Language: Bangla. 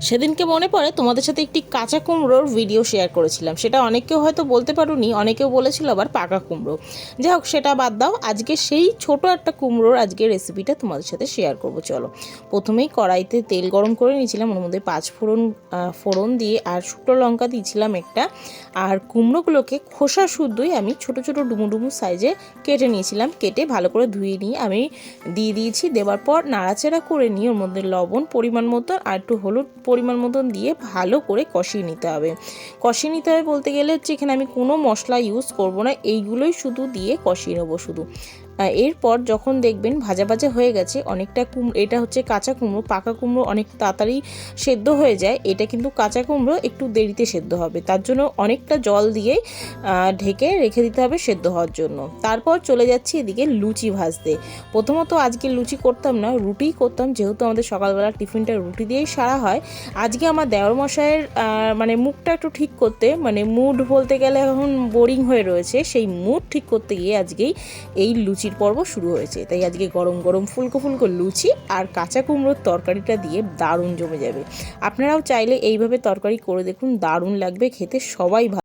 সেদিনকে মনে পড়ে তোমাদের সাথে একটি কাঁচা কুমড়োর ভিডিও শেয়ার করেছিলাম, সেটা অনেকেও হয়তো বলতে পারোনি, অনেকেও বলেছিল আবার পাকা কুমড়ো। যাই হোক, সেটা বাদ দাও, আজকে সেই ছোট একটা কুমড়োর আজকে রেসিপিটা তোমাদের সাথে শেয়ার করবো। চলো, প্রথমেই কড়াইতে তেল গরম করে নিয়েছিলাম, ওর মধ্যে 5 ফোড়ন দিয়ে আর শুকনো লঙ্কা দিয়েছিলাম একটা, আর কুমড়োগুলোকে খোসা শুদ্ধই আমি ছোট ছোট ডুমু ডুমু সাইজে কেটে নিয়েছিলাম। কেটে ভালো করে ধুয়ে নিয়ে আমি দিয়ে দিয়েছি। দেওয়ার পর নাড়াচাড়া করে নিয়ে ওর মধ্যে লবণ পরিমাণ মতন আর একটু হলুদ পরিমাণ মতন দিয়ে ভালো করে কষিয়ে নিতে হবে। কষিয়ে নিতে হবে বলতে গেলে হচ্ছে এখানে আমি কোনো মশলা ইউজ করব না, এইগুলোই শুধু দিয়ে কষিয়ে নেবো শুধু। এরপর যখন দেখবেন ভাজা ভাজা হয়ে গেছে অনেকটা এটা হচ্ছে কাঁচা কুমড়ো, পাকা কুমড়ো অনেক তাড়াতাড়ি সেদ্ধ হয়ে যায়, এটা কিন্তু কাঁচা কুমড়ো একটু দেরিতে সেদ্ধ হবে, তার জন্য অনেকটা জল দিয়ে ঢেকে রেখে দিতে হবে সেদ্ধ হওয়ার জন্য। তারপর চলে যাচ্ছি এদিকে লুচি ভাজতে। প্রথমত আজকে লুচি করতাম না, রুটিই করতাম, যেহেতু আমাদের সকালবেলা টিফিনটা রুটি দিয়েই সারা হয়। আজকে আমার দেওর মশাইয়ের মানে মুডটা একটু ঠিক করতে, মানে মুড বলতে গেলে এখন বোরিং হয়ে রয়েছে, সেই মুড ঠিক করতে গিয়ে আজকেই এই লুচির পর্ব শুরু হয়েছে। তাই আজকে গরম গরম ফুলকো ফুলকো লুচি আর কাঁচা কুমড়োর তরকারিটা দিয়ে দারুণ জমে যাবে। আপনারাও চাইলে এইভাবে তরকারি করে দেখুন, দারুণ লাগবে খেতে, সবাই